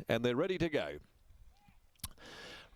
and they're ready to go.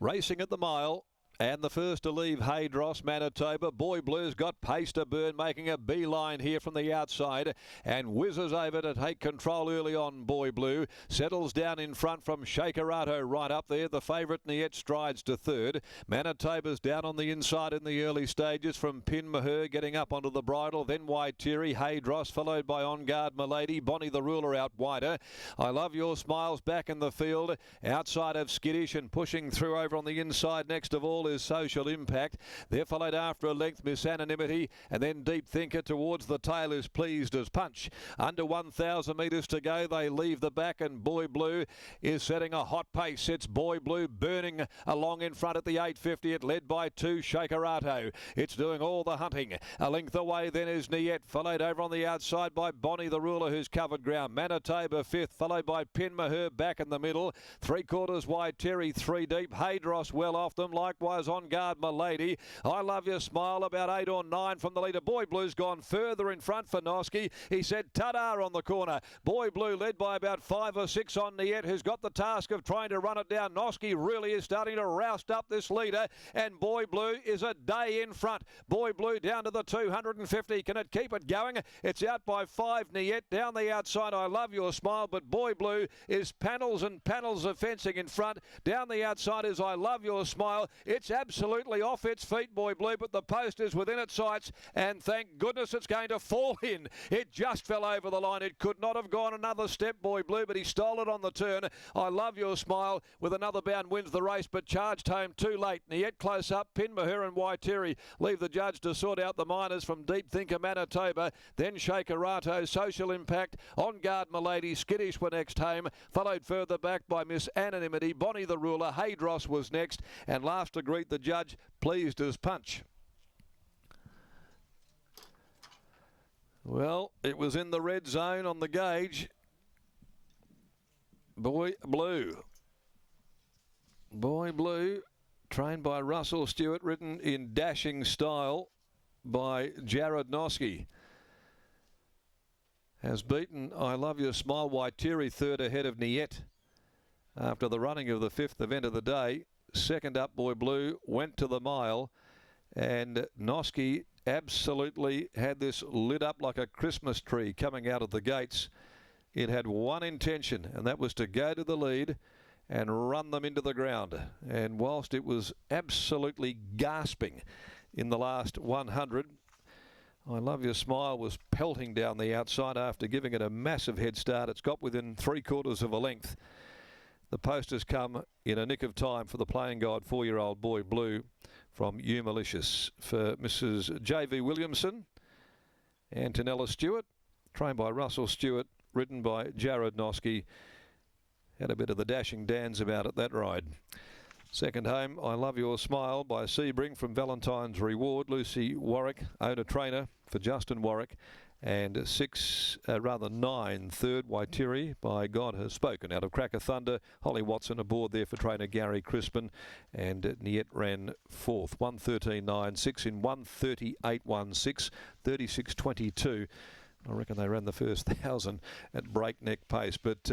Racing at the mile. And the first to leave, Haydros, Manitoba. Boy Blue's got pace to burn, making a beeline here from the outside and whizzes over to take control early on. Boy Blue settles down in front from Shakerato right up there. The favourite Niet strides to third. Manitoba's down on the inside in the early stages from Pin Maher getting up onto the bridle. Then Waitiri, Haydros, followed by On Guard Milady. Bonnie the Ruler out wider. I Love Your Smiles back in the field outside of Skittish, and pushing through over on the inside next of all is Social Impact. They're followed after a length Miss Anonymity, and then Deep Thinker towards the tail is Pleased as Punch. Under 1,000 metres to go, they leave the back, and Boy Blue is setting a hot pace. It's Boy Blue burning along in front at the 850. It led by 2 Shakerato. It's doing all the hunting. A length away then is Niet, followed over on the outside by Bonnie the Ruler, who's covered ground. Manitoba 5th, followed by Pin Maher back in the middle. 3/4 wide, Terry 3 deep. Haydros well off them, likewise On Guard Milady. I Love Your Smile about 8 or 9 from the leader. Boy Blue's gone further in front for Noski. He said ta-da on the corner. Boy Blue led by about 5 or 6 on Niet, who's got the task of trying to run it down. Noski really is starting to roust up this leader, and Boy Blue is a day in front. Boy Blue down to the 250. Can it keep it going? It's out by 5. Niet down the outside. I Love Your Smile, but Boy Blue is panels and panels of fencing in front. Down the outside is I Love Your Smile. It's absolutely off its feet, Boy Blue, but the post is within its sights, and thank goodness it's going to fall in. It just fell over the line. It could not have gone another step, Boy Blue, but he stole it on the turn. I Love Your Smile with another bound wins the race, but charged home too late. Niet close up. Pin Maher and Waitiri leave the judge to sort out the minors from Deep Thinker, Manitoba, then Shakerato, Social Impact, On Guard Milady, Skittish were next home, followed further back by Miss Anonymity. Bonnie the Ruler, Haydros was next, and last to greet the judge, Pleased as Punch. Well, it was in the red zone on the gauge. Boy Blue. Boy Blue, trained by Russell Stewart, ridden in dashing style by Jared Noski, has beaten I Love Your Smile. Waitiri third ahead of Niet after the running of the 5th event of the day. Second up, Boy Blue went to the mile, and Noski absolutely had this lit up like a Christmas tree coming out of the gates. It had one intention, and that was to go to the lead and run them into the ground. And whilst it was absolutely gasping in the last 100, I Love Your Smile was pelting down the outside after giving it a massive head start. It's got within 3/4 of a length. The post has come in a nick of time for the playing guide 4-year-old Boy Blue from Malicious. For Mrs. J.V. Williamson, Antonella Stewart, trained by Russell Stewart, ridden by Jared Noski. Had a bit of the dashing Dans about it, that ride. Second home, I Love Your Smile by Sebring from Valentine's Reward. Lucy Warwick, owner trainer for Justin Warwick. And 9, third, Waitiri by God Has Spoken out of Cracker Thunder. Holly Watson aboard there for trainer Gary Crispin, and Niet ran 4th, 1:13.96 in 1:38.16, 36.22. I reckon they ran the first 1,000 at breakneck pace, but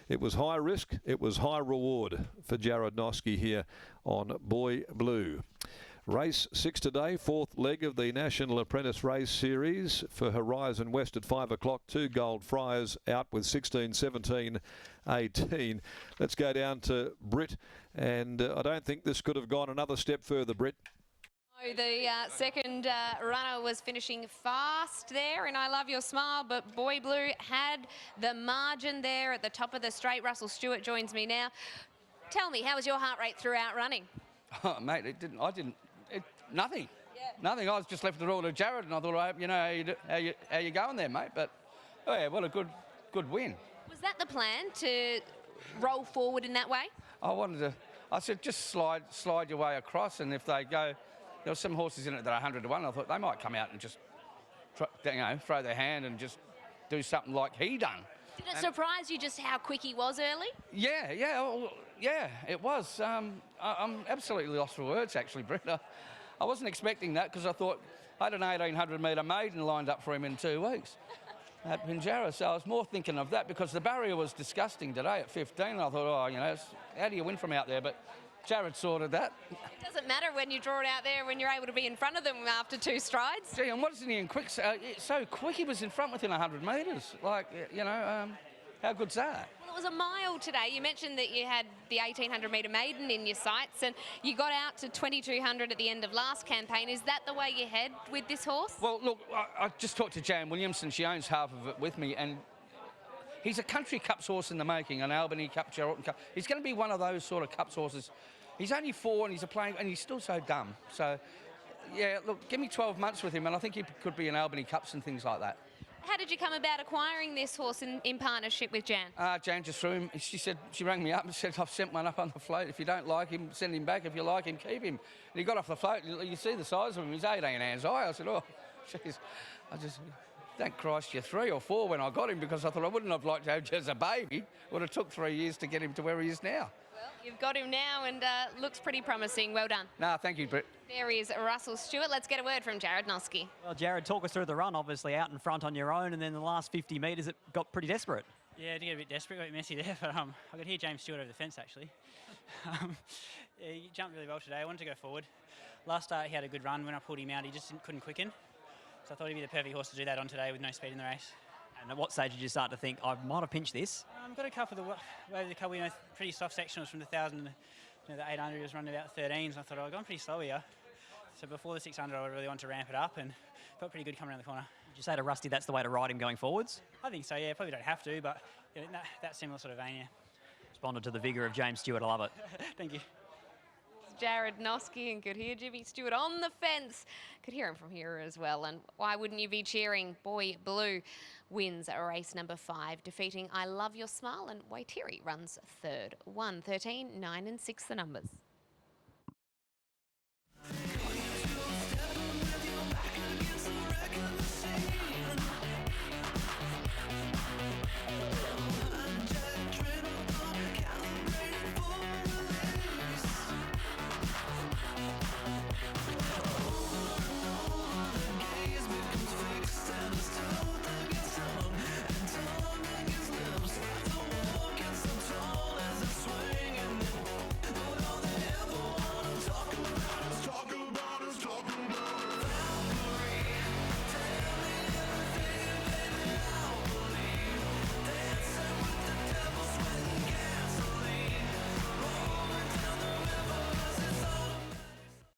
it was high risk, it was high reward for Jared Noski here on Boy Blue. Race 6 today, 4th leg of the National Apprentice Race Series for Horizon West at 5 o'clock. 2 Gold Friars out with 16, 17, 18. Let's go down to Britt, and I don't think this could have gone another step further, Britt. The second runner was finishing fast there, and I Love Your Smile, but Boy Blue had the margin there at the top of the straight. Russell Stewart joins me now. Tell me, how was your heart rate throughout running? Oh, mate, nothing. Yeah. Nothing. I was just left the rule to Jared, and I thought, I hope you know how you going there, mate. But oh yeah, what a good win. Was that the plan, to roll forward in that way? I said just slide your way across, and if they go, there were some horses in it that are 100 to 1. I thought they might come out and just throw their hand and just do something like he done. Did it surprise you just how quick he was early? Yeah, it was. I'm absolutely lost for words, actually, Brett. I wasn't expecting that, because I thought I had an 1,800 metre maiden lined up for him in 2 weeks. at Pinjarra. So I was more thinking of that because the barrier was disgusting today at 15. I thought, oh, you know, how do you win from out there? But Jared sorted that. It doesn't matter when you draw it out there when you're able to be in front of them after 2 strides. Gee, and wasn't he in quick? So quick, he was in front within 100 metres. Like, you know, how good's that? Well, it was a mile today. You mentioned that you had the 1,800 metre maiden in your sights and you got out to 2,200 at the end of last campaign. Is that the way you head with this horse? Well, look, I just talked to Jan Williamson. She owns half of it with me, and he's a country cups horse in the making, an Albany Cup, Geraldton Cup. He's going to be one of those sort of cups horses. He's only 4 and he's a playing, and he's still so dumb. So, yeah, look, give me 12 months with him, and I think he could be in Albany Cups and things like that. How did you come about acquiring this horse in partnership with Jan? Jan just threw him. She rang me up and said, I've sent one up on the float. If you don't like him, send him back. If you like him, keep him. And he got off the float. You see the size of him. He's 18 hands high. I said, oh, jeez. Thank Christ you're 3 or 4 when I got him, because I thought I wouldn't have liked to have as a baby. Would have took 3 years to get him to where he is now. Well, you've got him now and looks pretty promising. Well done. No, thank you, Britt. There is Russell Stewart. Let's get a word from Jared Noske. Well, Jared, talk us through the run, obviously out in front on your own, and then the last 50 metres it got pretty desperate. Yeah, it did get a bit desperate, got a bit messy there, but I could hear James Stewart over the fence, actually. Yeah, he jumped really well today. I wanted to go forward. Last start, he had a good run. When I pulled him out, he just couldn't quicken. So I thought he'd be the perfect horse to do that on today with no speed in the race. And at what stage did you start to think, I might have pinched this? Got a couple of the couple, you know, pretty soft sectionals from the 1,000 to the 800. Was running about 13s. I thought, I've gone pretty slow here. So before the 600, I really want to ramp it up, and felt pretty good coming around the corner. Did you say to Rusty that's the way to ride him going forwards? I think so, yeah. Probably don't have to, but you know, that similar sort of vein, yeah. Responded to the vigour of James Stewart. I love it. Thank you. Jared Noske, and could hear Jimmy Stewart on the fence. Could hear him from here as well. And why wouldn't you be cheering? Boy Blue wins race number 5, defeating I Love Your Smile, and Waitiri runs 3rd. 1, 13, 9 and 6 the numbers.